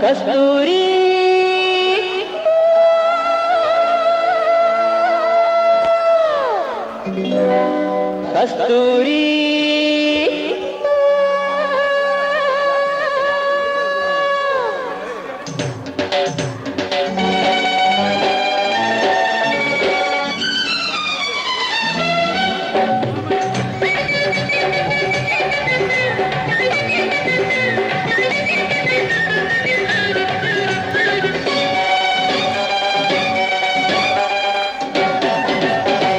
കസ്തൂരി കസ്തൂരി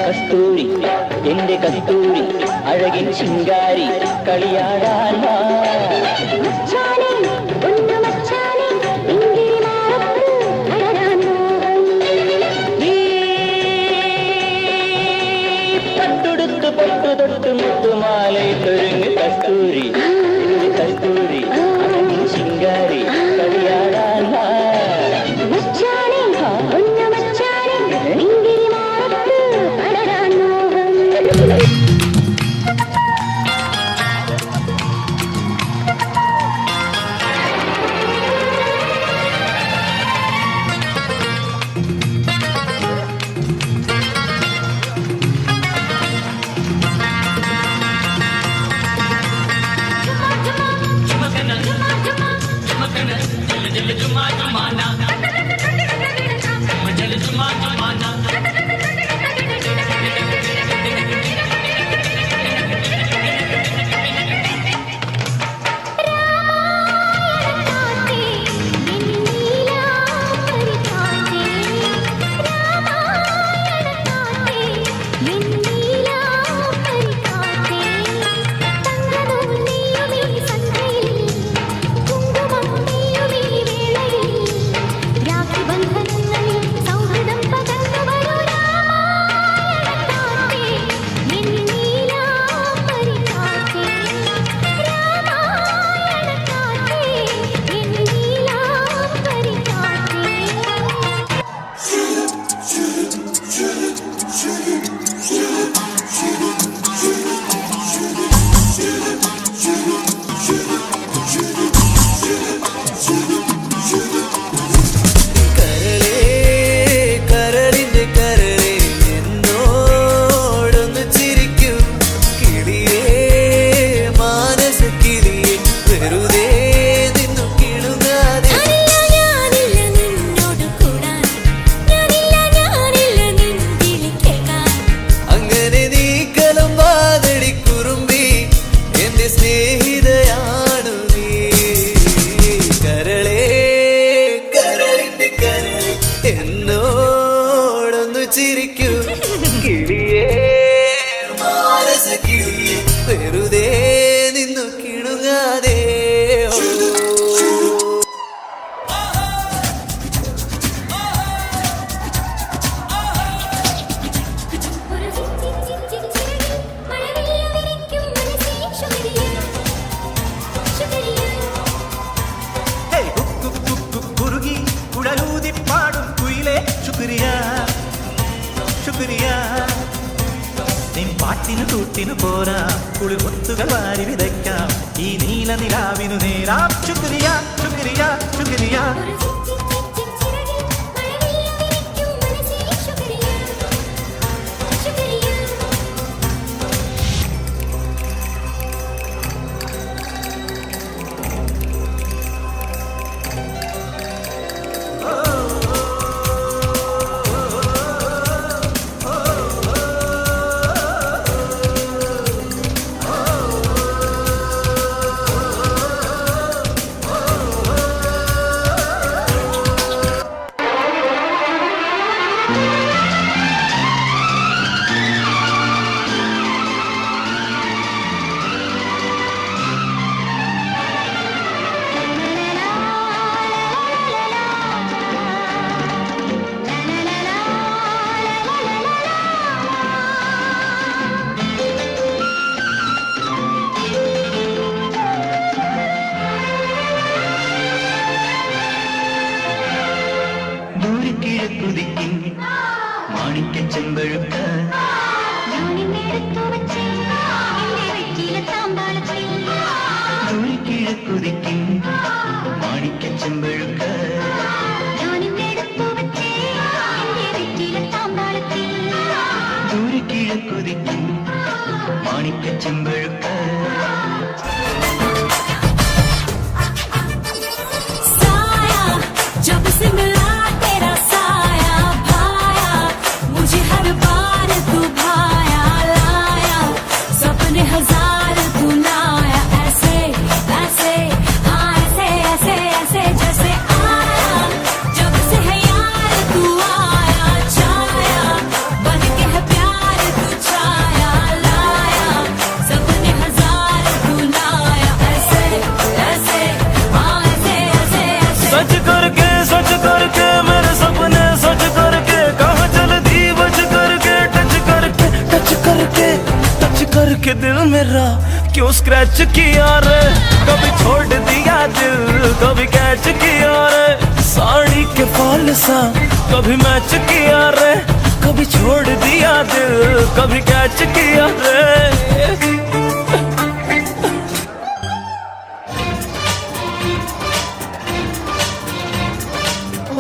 കസ്തൂരി എന്റെ കസ്തൂരി അഴകിൻ ശിങ്കാരി കളിയാടാൻ പട്ടുടുത്ത് പൊട്ടു തൊട്ട് മുത്തുമാലയിട്ടൊരുങ്ങ് കസ്തൂരി കസ്തൂരി അഴകിൻ ശിങ്കാരി കളിയാടാൻ ചിരിക്കൂ കിളിയേ മാനസ കിളിയേ വെറുതെ നിന്നു കിണുങ്ങാതെ കുറുകി കുഴലൂതി പാടും കുയിലേ ശുക്രിയ ശുക്രിയ നിൻ പാട്ടിനു കൂട്ടിനു പോരാ കുളി ഒത്തുകൾ വാരി വിതയ്ക്കാം ഈ നീല നിലാവിനു നേരാം ശുക്രിയ ശുക്രിയ ശുക്രിയ ചെമ്പഴുക്ക കിഴക്കുതിക്കും ചെമ്പഴുക്ക जब से मिला तेरा साया भाया मुझे हर बार तू भाया लाया सपने हजार तू लाया ऐसे ऐसे हाँ ऐसे ऐसे ऐसे जैसे आया जब से है यार तू आया छाया बन के है प्यार तू छाया लाया सपने हजार तू लाया ऐसे ऐसे हाँ ऐसे ऐसे ऐसे सच करके मेरे सपने सच करके कहाँ चल दी बच करके टच करके दिल मेरा क्यों स्क्रैच किया रे कभी छोड़ दिया दिल कभी कैच किया रे साड़ी के फॉल सा कभी मैच किया रे कभी छोड़ दिया दिल कभी कैच किया रे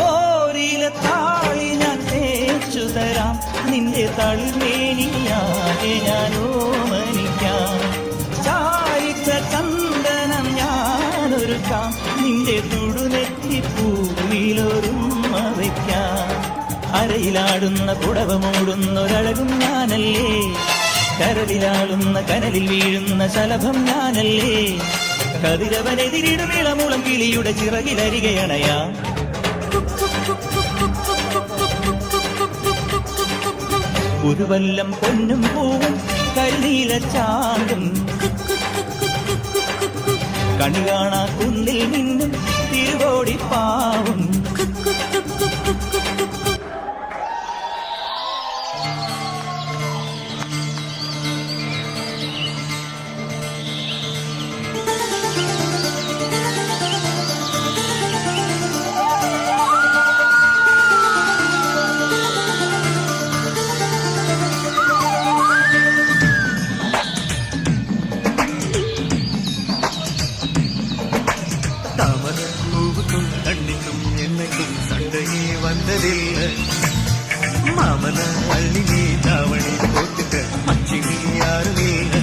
ഓരിലെ താളി ഞാൻ തേച്ചു തരാം നിന്റെ തളിമേനിയാകെ ഞാൻ ഓമനിക്കാം ചാരിച്ച ചന്ദനം ഞാനൊരുക്കാം നിന്റെ തുടുനെറ്റിപ്പൂവിലൊരുമ വയ്ക്കാം അരയിലാടുന്ന പുടവ മൂടുന്നൊരഴകും ഞാനല്ലേ കരളിലാളുന്ന കനലിൽ വീഴുന്ന ശലഭം ഞാനല്ലേ കതിരവനെതിരിടും ഇളമുളം കിളിയുടെ ചിറകിലരികയണയാ ഒരു വല്ലം പൊന്നും പൂവും കരിനീല ചാണ്ടും കണി കാണാ കുന്നിൽ നിന്നും തിരുവോടി പാവും தாமரப்பூவுக்கும் கண்ணிக்கும் என்னைக்கும் சண்டையே வந்ததில்லை மாமன அள்ளி நீ தாவணி போட்டுக்க மச்சி நீ யாரும் இல்லை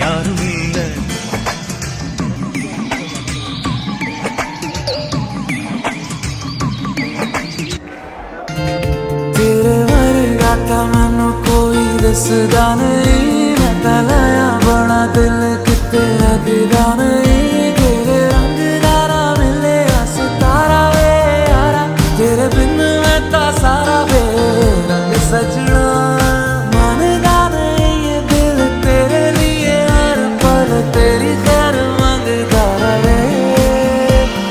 யாரும் இல்லை तेरे वर्गा का मैनू कोई दसदा नहीं मैं तलाया बड़ा दिल किते लगदा नहीं तेरे रंग दारा मिले सितारा वे यारा तेरे बिन मैं ता सारा वे रंग सजना तेरी खैर मंगता रहे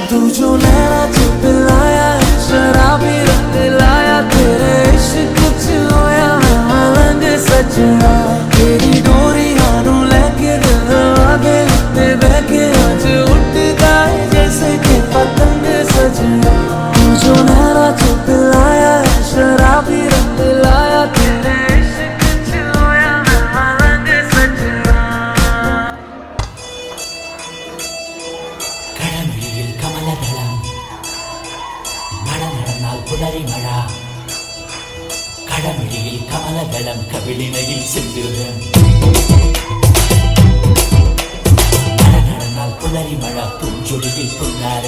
तू जो नैना चुप लाया शराबी रंग लाया तेरे इश्क कुछ होया मैं मलंग सजना तेरी डोरी हानू लेके दिल आगे उठते बहके आज उठता है जैसे कि पतंग सजना तू जो नैना चुप लाया शराबी रंग लाया तेरे इश्क कुछ होया मैं मलंग सजना കടമിഴിയിൽ കമലദളം മഴ നടന്നാൽ പുലരി മഴ കടമിഴിയിൽ കമലദളം കവിളിനയിൽ സിന്ദൂരം മഴ നടന്നാൽ പുലരി മഴ പൂഞ്ചൊടിയിൽ പുന്നാര